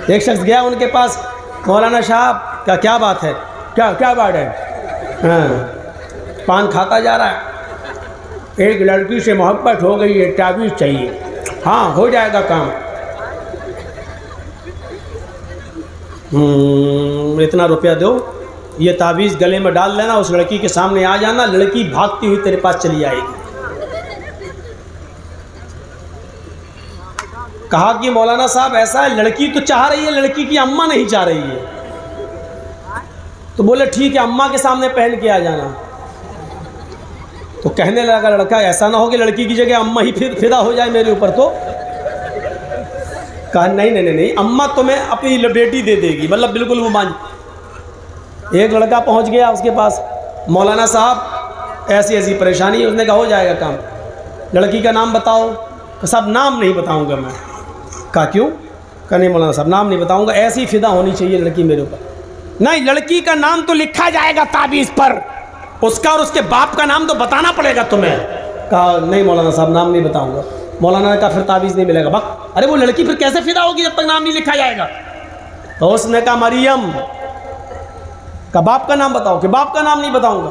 ایک شخص گیا ان کے پاس، مولانا صاحب کیا بات ہے، کیا بات ہے؟ ہاں، پان کھاتا جا رہا ہے، ایک لڑکی سے محبت ہو گئی ہے، تعویذ چاہیے۔ ہاں ہو جائے گا کام۔ اتنا روپیہ دو، یہ تعویذ گلے میں ڈال لینا، اس لڑکی کے سامنے آ جانا، لڑکی بھاگتی ہوئی تیرے پاس چلی آئے گی۔ کہا کہ مولانا صاحب ایسا ہے، لڑکی تو چاہ رہی ہے، لڑکی کی اماں نہیں چاہ رہی ہے۔ تو بولے ٹھیک ہے، اماں کے سامنے پہن کے آ جانا۔ تو کہنے لگا لڑکا ایسا نہ ہو کہ لڑکی کی جگہ اماں ہی فدا ہو جائے میرے اوپر۔ تو کہا نہیں، اماں تمہیں اپنی بیٹی دے دے گی، مطلب بالکل وہ مان۔ ایک لڑکا پہنچ گیا اس کے پاس، مولانا صاحب ایسی ایسی پریشانی ہے۔ اس نے کہا ہو جائے گا کام، لڑکی کا نام بتاؤ۔ صاحب نام نہیں بتاؤں گا میں۔ کہا کیوں؟ کہا نہیں مولانا صاحب نام نہیں بتاؤں گا، ایسی فدا ہونی چاہیے لڑکی میرے اوپر۔ نہیں، لڑکی کا نام تو لکھا جائے گا تعویذ پر، اس کا اور اس کے باپ کا نام تو بتانا پڑے گا تمہیں۔ کہا نہیں مولانا صاحب نام نہیں بتاؤں گا۔ مولانا نے کہا پھر تعویذ نہیں ملے گا۔ بک، ارے وہ لڑکی پھر کیسے فدا ہوگی جب تک نام نہیں لکھا جائے گا؟ تو اس نے کہا مریم۔ کہا باپ کا نام بتاؤ۔ کہ باپ کا نام نہیں بتاؤں گا۔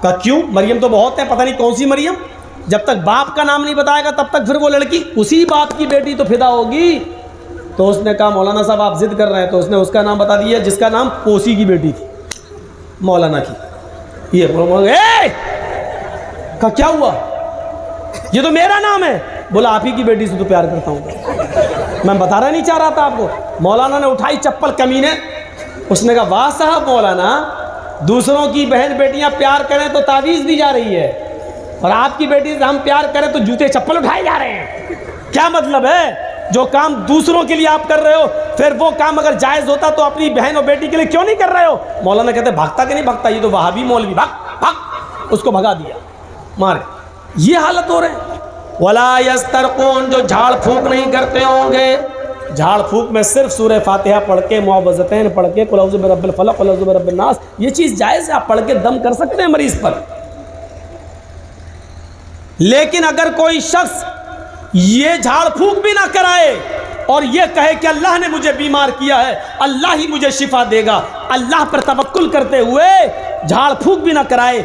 کہا کیوں؟ مریم تو بہت ہے، پتہ نہیں کون سی مریم، جب تک باپ کا نام نہیں بتائے گا تب تک پھر وہ لڑکی اسی باپ کی بیٹی تو فدا ہوگی۔ تو اس نے کہا مولانا صاحب آپ ضد کر رہے ہیں۔ تو اس نے اس کا نام بتا دیا جس کا نام پوسی کی بیٹی تھی، مولانا کی۔ یہ کہا کیا ہوا؟ یہ تو میرا نام ہے۔ بولا آپ ہی کی بیٹی سے تو پیار کرتا ہوں، میں بتانا نہیں چاہ رہا تھا آپ کو۔ مولانا نے اٹھائی چپل کمینے۔ اس نے کہا واہ صاحب مولانا، دوسروں کی بہن بیٹیاں پیار کریں تو تعویذ دی جا رہی ہے، اور آپ کی بیٹی سے ہم پیار کریں تو جوتے چپل اٹھائے جا رہے ہیں۔ کیا مطلب ہے؟ جو کام دوسروں کے لیے آپ کر رہے ہو، پھر وہ کام اگر جائز ہوتا تو اپنی بہن اور بیٹی کے لیے کیوں نہیں کر رہے ہو؟ مولانا کہتے بھاگتا کہ نہیں بھاگتا، یہ تو وہابی مولوی، بھاگ، اس کو بھگا دیا، مارے۔ یہ حالت ہو رہے ہیں۔ وَلَا يَسْتَرْقُونَ، جو جھاڑ پھونک نہیں کرتے ہوں گے۔ جھاڑ پھونک میں صرف سورہ فاتحہ پڑھ کے، معوذتین پڑھ کے، قُلْ اعوذ برب الفلق قُلْ اعوذ برب الناس، یہ چیز جائز ہے، آپ پڑھ کے دم کر سکتے ہیں مریض پر۔ لیکن اگر کوئی شخص یہ جھاڑ پھونک بھی نہ کرائے اور یہ کہے کہ اللہ نے مجھے بیمار کیا ہے، اللہ ہی مجھے شفا دے گا، اللہ پر توکل کرتے ہوئے جھاڑ پھونک بھی نہ کرائے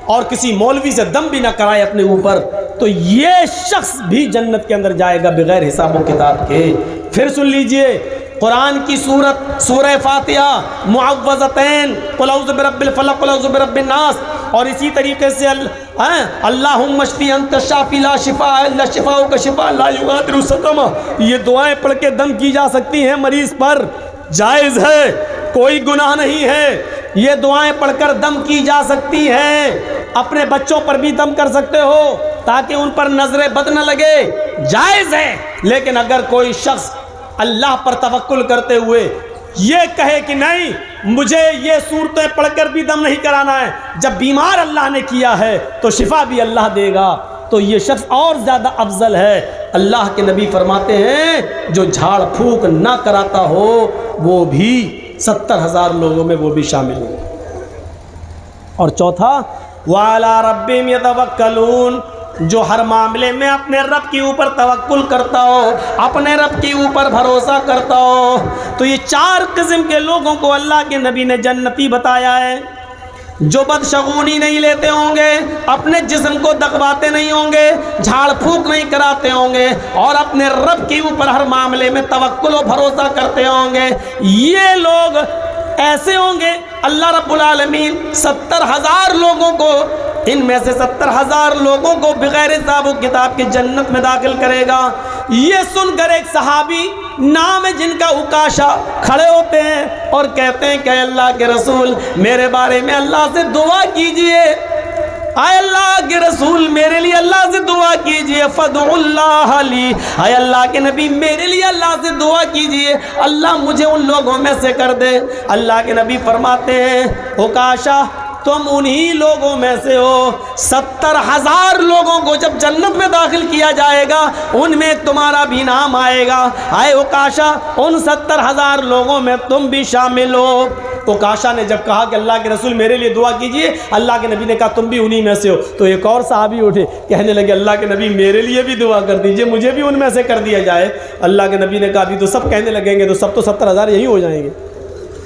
اور کسی مولوی سے دم بھی نہ کرائے اپنے اوپر، تو یہ شخص بھی جنت کے اندر جائے گا بغیر حساب و کتاب کے۔ پھر سن لیجئے، قرآن کی سورت سورہ فاتحہ، معوذتین، قل اعوذ برب الفلق قل اعوذ برب الناس، اور اسی طریقے سے اللہم اشفی انت الشافی لا شفاء الا شفاؤک شفاء لا یغادر سقما، یہ دعائیں پڑھ کے دم کی جا سکتی ہیں مریض پر، جائز ہے، کوئی گناہ نہیں ہے۔ یہ دعائیں پڑھ کر دم کی جا سکتی ہیں، اپنے بچوں پر بھی دم کر سکتے ہو تاکہ ان پر نظر بد نہ لگے، جائز ہے۔ لیکن اگر کوئی شخص اللہ پر توکل کرتے ہوئے یہ کہے کہ نہیں مجھے یہ صورتیں پڑھ کر بھی دم نہیں کرانا ہے، جب بیمار اللہ نے کیا ہے تو شفا بھی اللہ دے گا، تو یہ شخص اور زیادہ افضل ہے۔ اللہ کے نبی فرماتے ہیں جو جھاڑ پھونک نہ کراتا ہو وہ بھی 70,000 لوگوں میں وہ بھی شامل ہو۔ اور چوتھا وَعَلَىٰ رَبِّهِمْ يَتَوَكَّلُونَ، جو ہر معاملے میں اپنے رب کے اوپر توکل کرتا ہو، اپنے رب کے اوپر بھروسہ کرتا ہو۔ تو یہ 4 قسم کے لوگوں کو اللہ کے نبی نے جنتی بتایا ہے۔ جو بدشگونی نہیں لیتے ہوں گے، اپنے جسم کو دغواتے نہیں ہوں گے، جھاڑ پھونک نہیں کراتے ہوں گے، اور اپنے رب کے اوپر ہر معاملے میں توکل و بھروسہ کرتے ہوں گے، یہ لوگ ایسے ہوں گے اللہ رب العالمین 70,000 لوگوں کو، ان میں سے 70,000 لوگوں کو بغیر حساب و کتاب کے جنت میں داخل کرے گا۔ یہ سن کر ایک صحابی نام ہے جن کا عکاشہ کھڑے ہوتے ہیں اور کہتے ہیں کہ اے اللہ کے رسول میرے بارے میں اللہ سے دعا کیجئے، اے اللہ کے رسول میرے لیے اللہ سے دعا کیجئے، فدعوا اللہ لی، اے اللہ کے نبی میرے لیے اللہ سے دعا کیجئے، اللہ مجھے ان لوگوں میں سے کر دے۔ اللہ کے نبی فرماتے ہیں عکاشہ تم انہی لوگوں میں سے ہو۔ 70,000 لوگوں کو جب جنت میں داخل کیا جائے گا ان میں تمہارا بھی نام آئے گا۔ اے عکاشہ ان 70,000 لوگوں میں تم بھی شامل ہو۔ عکاشہ نے جب کہا کہ اللہ کے رسول میرے لیے دعا کیجئے، اللہ کے نبی نے کہا تم بھی انہی میں سے ہو۔ تو ایک اور صحابی اٹھے کہنے لگے اللہ کے نبی میرے لیے بھی دعا کر دیجئے، مجھے بھی ان میں سے کر دیا جائے۔ اللہ کے نبی نے کہا ابھی تو سب کہنے لگیں گے تو سب تو 70,000 یہی ہو جائیں گے،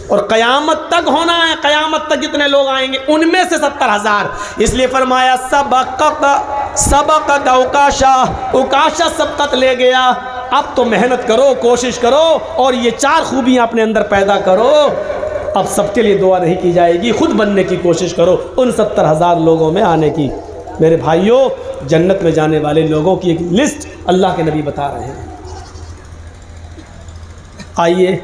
اور قیامت تک ہونا ہے، قیامت تک جتنے لوگ آئیں گے ان میں سے 70,000۔ اس لیے فرمایا سبقت عکاشہ، عکاشہ سبقت لے گیا۔ اب تو محنت کرو، کوشش کرو اور یہ 4 خوبیاں اپنے اندر پیدا کرو۔ اب سب کے لیے دعا نہیں کی جائے گی، خود بننے کی کوشش کرو ان 70,000 لوگوں میں آنے کی۔ میرے بھائیوں، جنت میں جانے والے لوگوں کی ایک لسٹ اللہ کے نبی بتا رہے ہیں۔ آئیے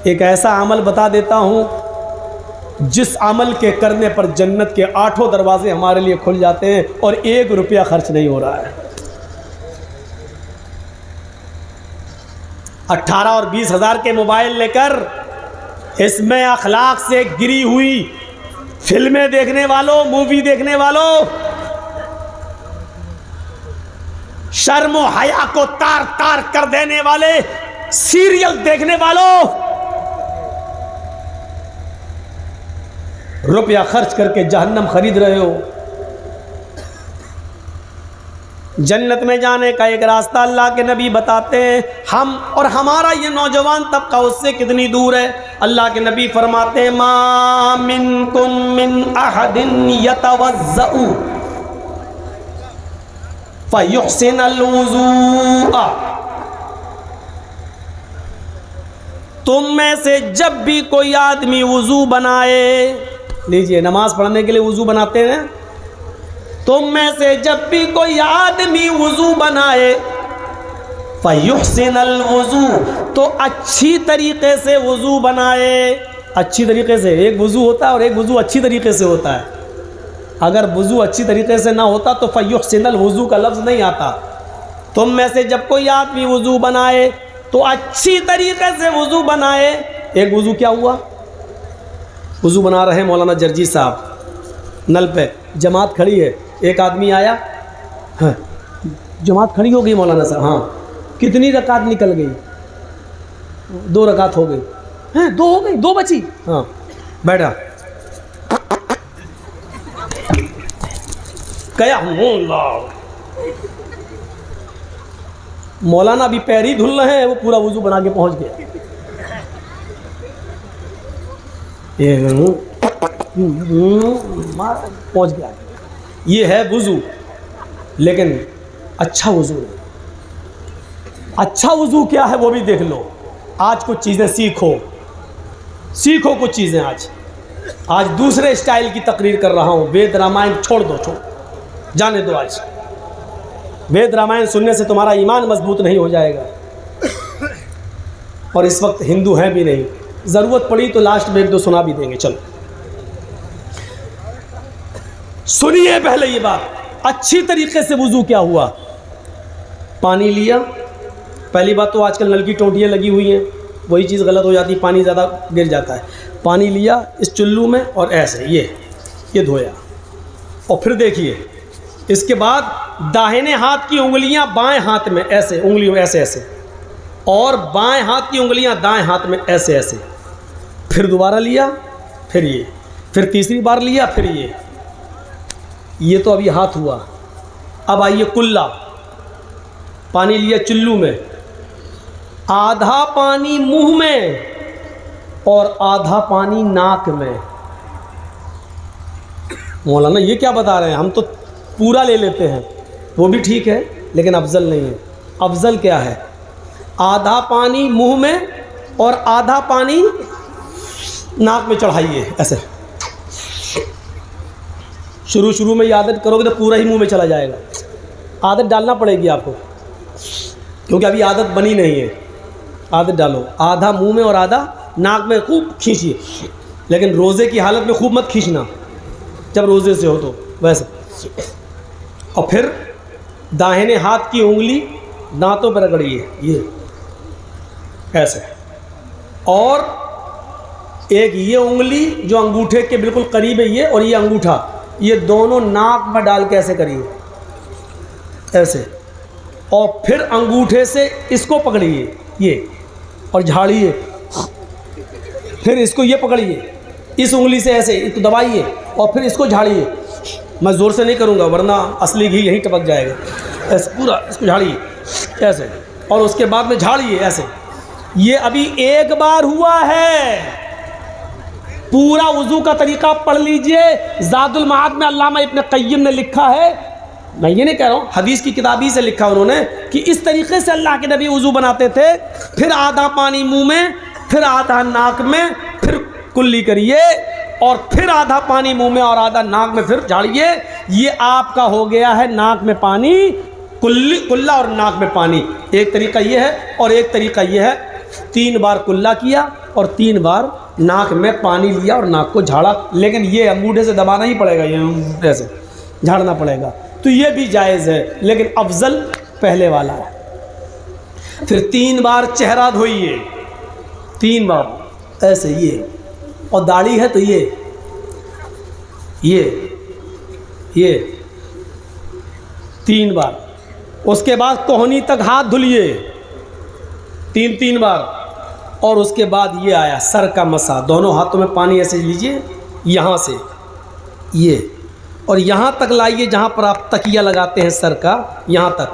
ایک ایسا عمل بتا دیتا ہوں جس عمل کے کرنے پر جنت کے 8 دروازے ہمارے لیے کھل جاتے ہیں اور 1 روپیہ خرچ نہیں ہو رہا ہے۔ 18 اور 20 ہزار کے موبائل لے کر اس میں اخلاق سے گری ہوئی فلمیں دیکھنے والوں، مووی دیکھنے والوں، شرم و حیا کو تار تار کر دینے والے سیریل دیکھنے والوں، روپیہ خرچ کر کے جہنم خرید رہے ہو۔ جنت میں جانے کا ایک راستہ اللہ کے نبی بتاتے ہیں، ہم اور ہمارا یہ نوجوان طبقہ اس سے کتنی دور ہے۔ اللہ کے نبی فرماتے ہیں ما منکم من احد یتوضأ فیحسن الوضوء، تم میں سے جب بھی کوئی آدمی وضو بنائے، لیجئے نماز پڑھنے کے لیے وضو بناتے ہیں، تم میں سے جب بھی کوئی آدمی وضو بنائے فیحسن الوضوء، تو اچھی طریقے سے وضو بنائے۔ اچھی طریقے سے، ایک وضو ہوتا ہے اور ایک وضو اچھی طریقے سے ہوتا ہے۔ اگر وضو اچھی طریقے سے نہ ہوتا تو فیحسن الوضوء کا لفظ نہیں آتا۔ تم میں سے جب کوئی آدمی وضو بنائے تو اچھی طریقے سے وضو بنائے۔ ایک وضو کیا ہوا؟ وضو بنا رہے ہیں مولانا جرجی صاحب، نل پہ جماعت کھڑی ہے، ایک آدمی آیا، ہاں جماعت کھڑی ہو گئی مولانا صاحب، ہاں کتنی رکعت نکل گئی؟ 2 رکعت ہو گئی، ہیں 2 ہو گئی، 2 بچی، ہاں بیٹھا کیا مولانا ابھی پیر ہی دھل رہے ہیں، وہ پورا وضو بنا کے پہنچ گیا۔ پہنچ گیا، یہ ہے وضو، لیکن اچھا وضو نہیں۔ اچھا وضو کیا ہے وہ بھی دیکھ لو۔ آج کچھ چیزیں سیکھو کچھ چیزیں۔ آج دوسرے اسٹائل کی تقریر کر رہا ہوں۔ وید رامائن چھوڑ دو، جانے دو۔ آج وید رامائن سننے سے تمہارا ایمان مضبوط نہیں ہو جائے گا، اور اس وقت ہندو ہیں بھی نہیں، ضرورت پڑی تو لاسٹ میں 1-2 سنا بھی دیں گے۔ چلو سنیے پہلے یہ بات، اچھی طریقے سے وضو کیا ہوا؟ پانی لیا، پہلی بات تو آج کل نل کی ٹوٹیاں لگی ہوئی ہیں، وہی چیز غلط ہو جاتی، پانی زیادہ گر جاتا ہے۔ پانی لیا اس چلو میں اور ایسے یہ دھویا، اور پھر دیکھیے اس کے بعد داہنے ہاتھ کی انگلیاں بائیں ہاتھ میں ایسے، انگلیوں ایسے، اور بائیں ہاتھ کی انگلیاں دائیں ہاتھ میں ایسے، پھر دوبارہ لیا، پھر تیسری بار لیا، پھر یہ تو ابھی ہاتھ ہوا۔ اب آئیے کلا، پانی لیا چلو میں، آدھا پانی منہ میں اور آدھا پانی ناک میں۔ مولانا یہ کیا بتا رہے ہیں؟ ہم تو پورا لے لیتے ہیں، وہ بھی ٹھیک ہے لیکن افضل نہیں ہے۔ افضل کیا ہے؟ آدھا پانی منہ میں اور آدھا پانی ناک میں چڑھائیے ایسے۔ شروع میں یہ عادت کرو گے تو پورا ہی منہ میں چلا جائے گا۔ عادت ڈالنا پڑے گی آپ کو، کیونکہ ابھی عادت بنی نہیں ہے۔ عادت ڈالو، آدھا منہ میں اور آدھا ناک میں خوب کھینچیے، لیکن روزے کی حالت میں خوب مت کھینچنا، جب روزے سے ہو تو ویسے۔ اور پھر داہنے ہاتھ کی انگلی دانتوں پر رگڑیے، یہ ایسے، اور ایک یہ انگلی جو انگوٹھے کے بالکل قریب ہے یہ، اور یہ انگوٹھا، یہ دونوں ناک میں ڈال کے ایسے کریے، ایسے، اور پھر انگوٹھے سے اس کو پکڑیے یہ اور جھاڑیے، پھر اس کو یہ پکڑیے اس انگلی سے ایسے اس کو دبائیے اور پھر اس کو جھاڑیے۔ میں زور سے نہیں کروں گا ورنہ اصلی گھی یہیں ٹپک جائے گا۔ ایسے پورا اس کو جھاڑیے ایسے، اور اس کے بعد میں جھاڑیے ایسے۔ یہ ابھی ایک بار ہوا ہے۔ پورا وضو کا طریقہ پڑھ لیجئے، زاد المعاد میں علامہ ابن قیم نے لکھا ہے، میں یہ نہیں کہہ رہا ہوں، حدیث کی کتاب ہی سے لکھا انہوں نے، کہ اس طریقے سے اللہ کے نبی وضو بناتے تھے، پھر آدھا پانی منہ میں، پھر آدھا ناک میں، پھر کلی کریے، اور پھر آدھا پانی منہ میں اور آدھا ناک میں پھر جھاڑیے۔ یہ آپ کا ہو گیا ہے ناک میں پانی، کلہ اور ناک میں پانی۔ ایک طریقہ یہ ہے، اور ایک طریقہ یہ ہے 3 بار کلہ کیا اور 3 بار ناک میں پانی لیا اور ناک کو جھاڑا، لیکن یہ انگوٹھے سے دبانا ہی پڑے گا، یہ ایسے جھاڑنا پڑے گا، تو یہ بھی جائز ہے، لیکن افضل پہلے والا ہے۔ پھر 3 بار چہرہ دھوئیے، 3 بار ایسے، یہ، اور داڑھی ہے تو یہ 3 بار۔ اس کے بعد کوہنی تک ہاتھ دھلیے 3 بار، اور اس کے بعد یہ آیا سر کا مسح، دونوں ہاتھوں میں پانی ایسے لیجئے، یہاں سے یہ، اور یہاں تک لائیے جہاں پر آپ تکیہ لگاتے ہیں سر کا، یہاں تک،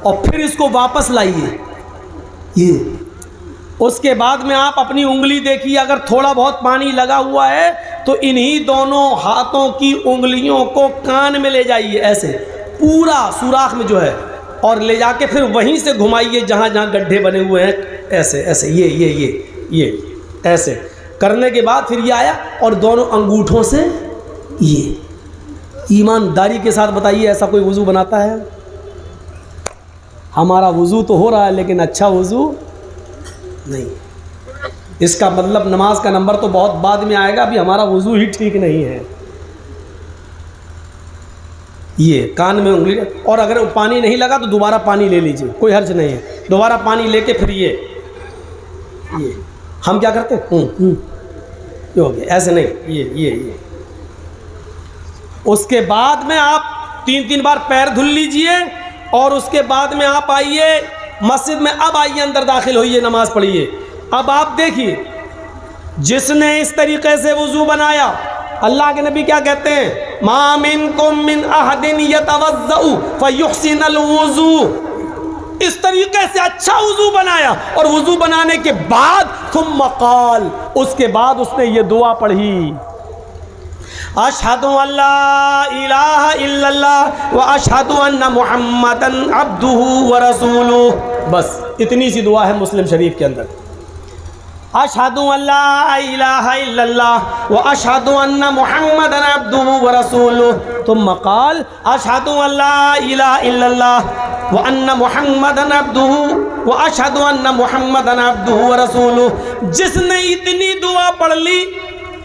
اور پھر اس کو واپس لائیے یہ۔ اس کے بعد میں آپ اپنی انگلی دیکھیے، اگر تھوڑا بہت پانی لگا ہوا ہے تو انہی دونوں ہاتھوں کی انگلیوں کو کان میں لے جائیے ایسے، پورا سوراخ میں جو ہے، اور لے جا کے پھر وہیں سے گھمائیے جہاں جہاں گڈھے بنے ہوئے ہیں، ایسے ایسے، یہ ایسے کرنے کے بعد پھر یہ آیا، اور دونوں انگوٹھوں سے یہ۔ ایمانداری کے ساتھ بتائیے ایسا کوئی وضو بناتا ہے؟ ہمارا وضو تو ہو رہا ہے لیکن اچھا وضو نہیں۔ اس کا مطلب نماز کا نمبر تو بہت بعد میں آئے گا، ابھی ہمارا وضو ہی ٹھیک نہیں ہے۔ یہ کان میں انگلی، اور اگر پانی نہیں لگا تو دوبارہ پانی لے لیجئے، کوئی حرج نہیں ہے، دوبارہ پانی لے کے پھر یہ ہم کیا کرتے ہیں یہ ہو گیا، ایسے نہیں، یہ۔ اس کے بعد میں آپ 3 بار پیر دھل لیجئے، اور اس کے بعد میں آپ آئیے مسجد میں، اب آئیے اندر داخل ہوئیے، نماز پڑھیے۔ اب آپ دیکھیے جس نے اس طریقے سے وضو بنایا، اللہ کے نبی کیا کہتے ہیں؟ ما منکم من احد یتوضأ فیحسن الوضوء، اس طریقے سے اچھا وضو بنایا، اور وضو بنانے کے بعد ثم قال، اس کے بعد اس نے یہ دعا پڑھی، اشہد ان لا الہ الا اللہ واشہد ان محمدا عبدہ ورسولہ۔ بس اتنی سی دعا ہے مسلم شریف کے اندر، اشہد ان لا الہ الا اللہ واشہد ان محمدا عبدہ ورسولہ، ثم قال اشہد ان لا الہ الا اللہ وان محمدا عبدہ واشہد ان محمدا عبدہ ورسولہ۔ جس نے اتنی دعا پڑھ لی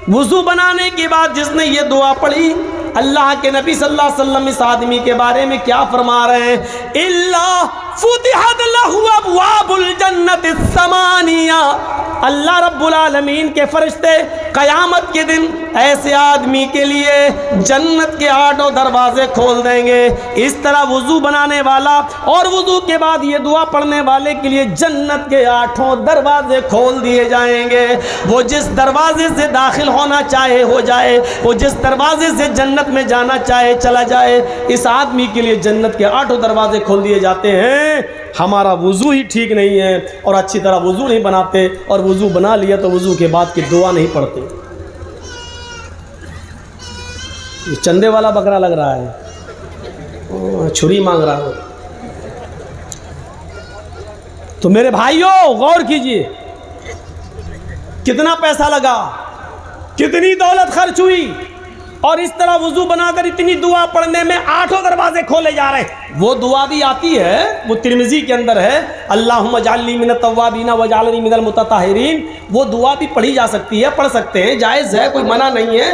وضو بنانے کے بعد، جس نے یہ دعا پڑھی، اللہ کے نبی صلی اللہ علیہ وسلم اس آدمی کے بارے میں کیا فرما رہے ہیں؟ الا فتحت له ابواب الجنت الثمانیہ، اللہ رب العالمین کے فرشتے قیامت کے دن ایسے آدمی کے لیے جنت کے 8 دروازے کھول دیں گے۔ اس طرح وضو بنانے والا اور وضو کے بعد یہ دعا پڑھنے والے کے لیے جنت کے 8 دروازے کھول دیے جائیں گے۔ وہ جس دروازے سے داخل ہونا چاہے ہو جائے، وہ جس دروازے سے جنت میں جانا چاہے چلا جائے۔ اس آدمی کے لیے جنت کے 8 دروازے کھول دیے جاتے ہیں۔ ہمارا وضو ہی ٹھیک نہیں ہے، اور اچھی طرح وضو نہیں بناتے، اور وضو بنا لیا تو وضو کے بعد کی دعا نہیں پڑھتے۔ یہ چندے والا بکرا لگ رہا ہے، چھری مانگ رہا ہو۔ تو میرے بھائیوں غور کیجئے، کتنا پیسہ لگا، کتنی دولت خرچ ہوئی، اور اس طرح وضو بنا کر اتنی دعا پڑھنے میں 8 دروازے کھولے جا رہے ہیں۔ وہ دعا بھی آتی ہے، وہ ترمذی کے اندر ہے، اللہم اجعلنی من التوابین واجعلنی من المتطہرین۔ وہ دعا بھی پڑھی جا سکتی ہے، پڑھ سکتے ہیں، جائز ہے، کوئی منع نہیں ہے۔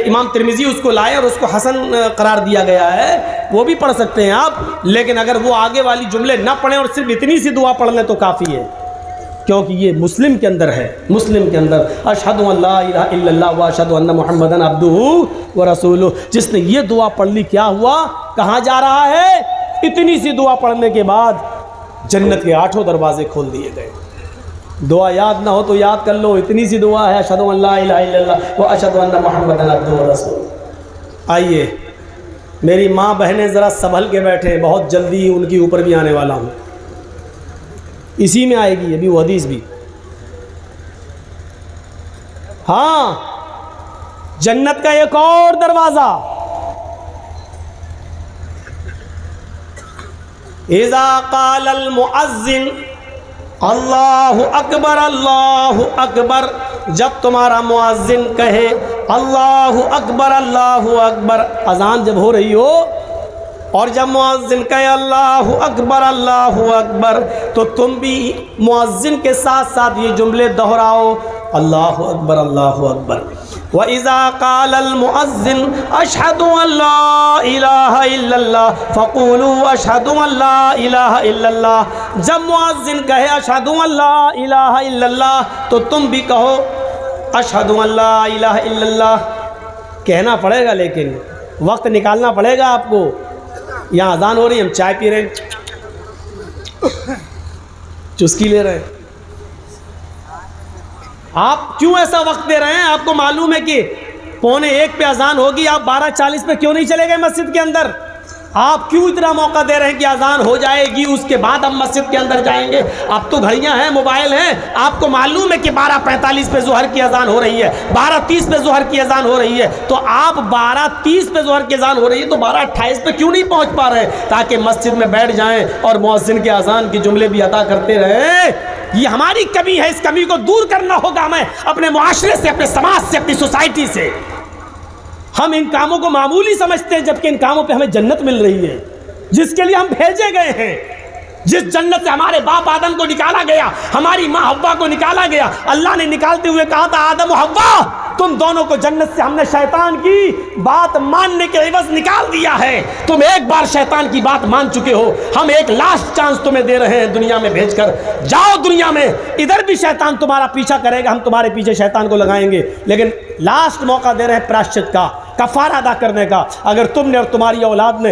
امام ترمذی اس کو لائے اور اس کو حسن قرار دیا گیا ہے، وہ بھی پڑھ سکتے ہیں آپ، لیکن اگر وہ آگے والی جملے نہ پڑھیں اور صرف اتنی سی دعا پڑھ لیں تو کافی ہے، کیونکہ یہ مسلم کے اندر ہے، مسلم کے اندر اشہدو ان لا الہ الا اللہ و اشہدو ان محمدن عبدہ و رسولہ، جس نے یہ دعا پڑھ لی کیا ہوا؟ کہاں جا رہا ہے؟ اتنی سی دعا پڑھنے کے بعد جنت کے 8 دروازے کھول دیے گئے۔ دعا یاد نہ ہو تو یاد کر لو، اتنی سی دعا ہے، اشہدو ان لا الہ الا اللہ و اشہدو ان محمدن عبدہ و رسولہ۔ آئیے میری ماں بہنیں ذرا سنبھل کے بیٹھے، بہت جلدی ان کی اوپر بھی آنے والا ہوں، اسی میں آئے گی ابھی وہ حدیث بھی۔ ہاں، جنت کا ایک اور دروازہ، اذا قال المؤذن اللہ اکبر اللہ اکبر، جب تمہارا مؤذن کہے اللہ اکبر اللہ اکبر، اذان جب ہو رہی ہو اور جب مؤذن کہے اللہ اکبر تو تم بھی مؤذن کے ساتھ ساتھ یہ جملے دہراؤ، اللہ اکبر اللہ اکبر۔ وَإِذَا قَالَ الْمُؤَذِّنُ أَشْهَدُ أَن لَّا إِلَٰهَ إِلَّا اللَّهُ فَقُولُوا أَشْهَدُ أَن لَّا إِلَٰهَ إِلَّا اللَّهُ، جب مؤذن کہے أَشْهَدُ أَن لَّا إِلَٰهَ إِلَّا اللَّهُ تو تم بھی کہو أَشْهَدُ أَن لَّا إِلَٰهَ إِلَّا اللَّهُ۔ کہنا پڑے گا، لیکن وقت نکالنا پڑے گا آپ کو۔ یہاں اذان ہو رہی ہے، ہم چائے پی رہے ہیں، چسکی لے رہے ہیں، آپ کیوں ایسا وقت دے رہے ہیں؟ آپ کو معلوم ہے کہ 12:45 پہ اذان ہوگی، آپ 12:40 پہ کیوں نہیں چلے گئے مسجد کے اندر؟ آپ کیوں اتنا موقع دے رہے ہیں کہ اذان ہو جائے گی اس کے بعد ہم مسجد کے اندر جائیں گے؟ اب تو گھڑیاں ہیں، موبائل ہیں، آپ کو معلوم ہے کہ 12:45 پہ ظہر کی اذان ہو رہی ہے، 12:30 پہ ظہر کی اذان ہو رہی ہے، تو آپ 12:30 پہ ظہر کی اذان ہو رہی ہے تو 12:28 پہ کیوں نہیں پہنچ پا رہے تاکہ مسجد میں بیٹھ جائیں اور مؤذن کے اذان کے جملے بھی ادا کرتے رہیں؟ یہ ہماری کمی ہے، اس کمی کو دور کرنا ہوگا ہمیں اپنے معاشرے سے، اپنے سماج سے، اپنی سوسائٹی سے۔ ہم ان کاموں کو معمولی سمجھتے ہیں جبکہ ان کاموں پہ ہمیں جنت مل رہی ہے جس کے لیے ہم بھیجے گئے ہیں۔ جس جنت سے ہمارے باپ آدم کو نکالا گیا، ہماری ماں حوا کو نکالا گیا، اللہ نے نکالتے ہوئے کہا تھا آدم و حوا تم دونوں کو جنت سے ہم نے شیطان کی بات ماننے کے عوض نکال دیا ہے، تم ایک بار شیطان کی بات مان چکے ہو، ہم ایک لاسٹ چانس تمہیں دے رہے ہیں دنیا میں بھیج کر، جاؤ دنیا میں، ادھر بھی شیطان تمہارا پیچھا کرے گا، ہم تمہارے پیچھے شیطان کو لگائیں گے، لیکن لاسٹ موقع دے رہے ہیں پراشچت کا، کفارہ ادا کرنے کا۔ اگر تم نے اور تمہاری اولاد نے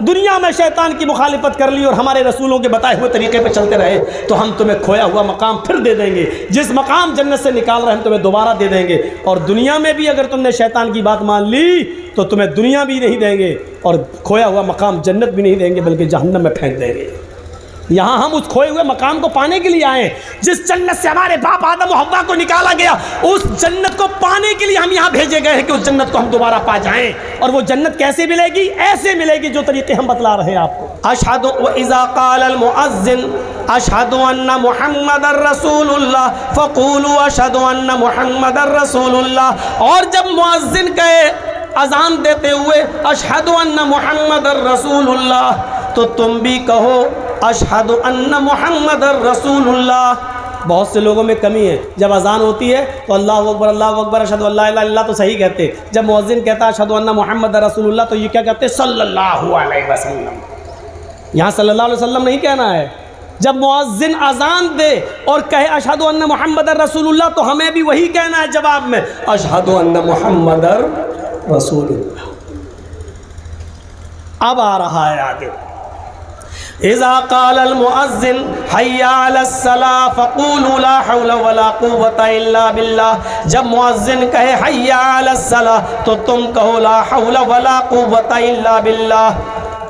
دنیا میں شیطان کی مخالفت کر لی اور ہمارے رسولوں کے بتائے ہوئے طریقے پہ چلتے رہے تو ہم تمہیں کھویا ہوا مقام پھر دے دیں گے، جس مقام جنت سے نکال رہے ہیں ہم تمہیں دوبارہ دے دیں گے، اور دنیا میں بھی اگر تم نے شیطان کی بات مان لی تو تمہیں دنیا بھی نہیں دیں گے اور کھویا ہوا مقام جنت بھی نہیں دیں گے بلکہ جہنم میں پھینک دیں گے۔ یہاں ہم اس کھوئے ہوئے مقام کو پانے کے لیے آئے ہیں، جس جنت سے ہمارے باپ آدم و حوا کو نکالا گیا، اس جنت کو پانے کے لیے ہم یہاں بھیجے گئے ہیں کہ اس جنت کو ہم دوبارہ پا جائیں۔ اور وہ جنت کیسے ملے گی؟ ایسے ملے گی جو طریقے ہم بتلا رہے ہیں آپ کو۔ اشہد واذا قال المؤذن اشہد ان محمد الرسول اللہ فقولوا اشہد ان محمد الرسول اللہ، اور جب مؤذن کہے اذان دیتے ہوئے اشہد ان محمد الرسول اللہ تو تم بھی کہو اشہد ان محمد الرسول اللہ۔ بہت سے لوگوں میں کمی ہے، جب اذان ہوتی ہے تو اللہ اکبر اشہد ان لا الہ الا اللہ تو صحیح کہتے، جب مؤذن کہتا ہے اشہد ان محمد رسول اللہ تو یہ کیا کہتے؟ صلی اللہ علیہ وسلم۔ یہاں صلی اللہ علیہ وسلم نہیں کہنا ہے۔ جب مؤذن اذان دے اور کہے اشہد ان محمد رسول اللہ تو ہمیں بھی وہی کہنا ہے جواب میں، اشہد ان محمد رسول اللہ۔ اب آ رہا ہے آگے، اذا قال المؤذن حی علی الصلاۃ فقولوا لا حول ولا قوۃ الا باللہ، جب مؤذن کہے حی علی الصلاۃ تو تم کہو لا حول ولا قوۃ الا باللہ۔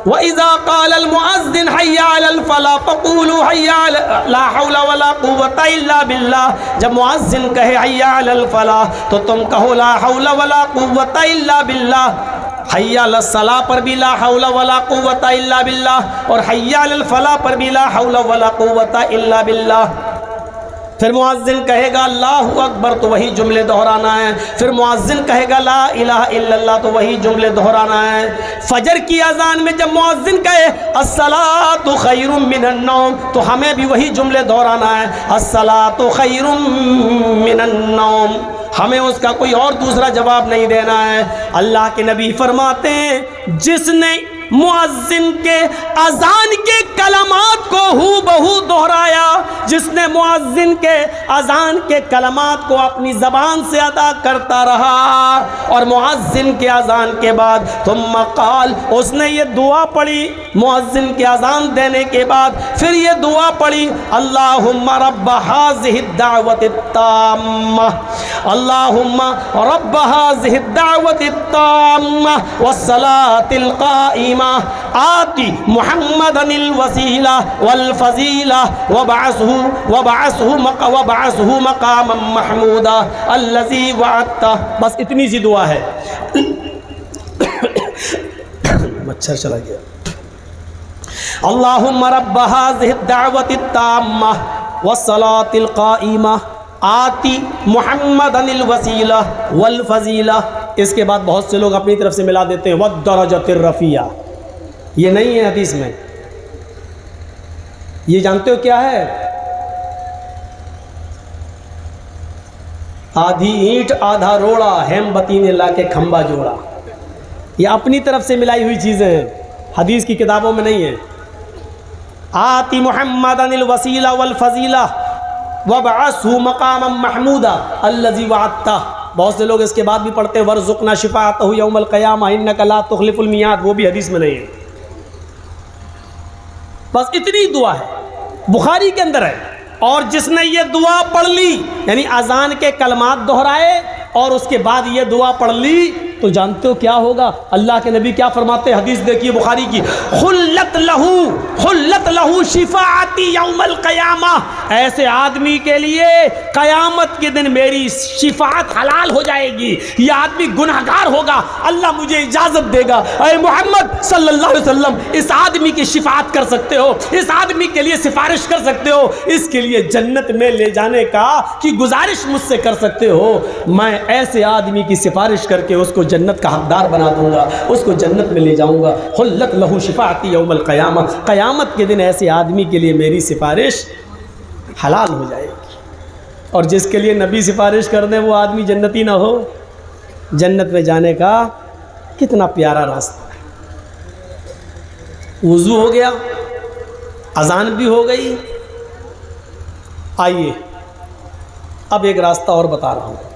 وَإِذَا قَالَ الْمُؤَذِّنُ حَيَّ عَلَى الْفَلَاحِ فَقُولُوا حَيَّ عَلَى لَا حَوْلَ وَلَا قُوَّةَ إِلَّا بِاللَّهِ، جب مؤذن کہے حَيَّ عَلَى الْفَلَاحِ تو تم کہو لا حول ولا قوة إلا باللہ۔ حَيَّ عَلَى الصَّلَاةِ پر بھی لا حول ولا قوة إلا باللہ، اور حَيَّ عَلَى الْفَلَاحِ پر بھی لا حول ولا قوة إلا باللہ۔ پھر مؤذن کہے گا اللہ اکبر تو وہی جملے دہرانا ہے، پھر مؤذن کہے گا لا الہ الا اللہ تو وہی جملے دہرانا ہے۔ فجر کی اذان میں جب مؤذن کہے الصلاۃ خیر من النوم تو ہمیں بھی وہی جملے دہرانا ہے، الصلاۃ خیر من النوم، ہمیں اس کا کوئی اور دوسرا جواب نہیں دینا ہے۔ اللہ کے نبی فرماتے ہیں جس نے مؤذن کے اذان کے کلمات کو ہو بہو دہرایا جس نے مؤذن کے اذان کے کلمات کو اپنی زبان سے ادا کرتا رہا اور مؤذن کے اذان کے بعد ثم قال، اس نے یہ دعا پڑھی مؤذن کے اذان دینے کے بعد، پھر یہ دعا پڑھی اللہم رب هذه الدعوة التامة، اللہم رب هذه الدعوة التامة والصلاة القائمة آتی محمدا الوسیلہ والفضیلہ وبعثہ مقاما محمودا الذی وعدتہ. بس اتنی سی دعا ہے. مچھر چلا گیا. اللہم رب هذه الدعوة التامة والصلاة القائمة آتی محمدا الوسیلہ والفضیلہ. اس کے بعد بہت سے لوگ اپنی طرف سے ملا دیتے ہیں والدرجۃ الرفیعہ. یہ نہیں ہے حدیث میں. یہ جانتے ہو کیا ہے؟ آدھی اینٹ آدھا روڑا ہیم بتی نے لا کے کھمبا جوڑا. یہ اپنی طرف سے ملائی ہوئی چیزیں ہیں، حدیث کی کتابوں میں نہیں ہے. آتی محمدا الوسیلہ والفضیلہ وابعثہ مقاما محمودا الذی وعدتہ. بہت سے لوگ اس کے بعد بھی پڑھتے ہیں ورزقنا شفاعتہ یوم القیامہ انک لا تخلف المیعاد. وہ بھی حدیث میں نہیں ہے. بس اتنی دعا ہے، بخاری کے اندر ہے. اور جس نے یہ دعا پڑھ لی یعنی اذان کے کلمات دہرائے اور اس کے بعد یہ دعا پڑھ لی تو جانتے ہو کیا ہوگا؟ اللہ کے نبی کیا فرماتے ہیں؟ حدیث دیکھیے بخاری کی. خلت لہو شفاعتی یوم القیامہ. ایسے آدمی کے لیے قیامت کے دن میری شفاعت حلال ہو جائے گی. یہ آدمی گناہگار ہوگا، اللہ مجھے اجازت دے گا اے محمد صلی اللہ علیہ وسلم اس آدمی کی شفاعت کر سکتے ہو، اس آدمی کے لیے سفارش کر سکتے ہو، اس کے لیے جنت میں لے جانے کا کی گزارش مجھ سے کر سکتے ہو. میں ایسے آدمی کی سفارش کر کے اس کو جنت کا حقدار بنا دوں گا، اس کو جنت میں لے جاؤں گا. خلت لہو شفاعتی یوم القیامہ. قیامت کے دن ایسے آدمی کے لیے میری سفارش حلال ہو جائے گی. اور جس کے لیے نبی سفارش کر دیں وہ آدمی جنتی نہ ہو. جنت میں جانے کا کتنا پیارا راستہ ہے. وضو ہو گیا، اذان بھی ہو گئی. آئیے اب ایک راستہ اور بتا رہا ہوں.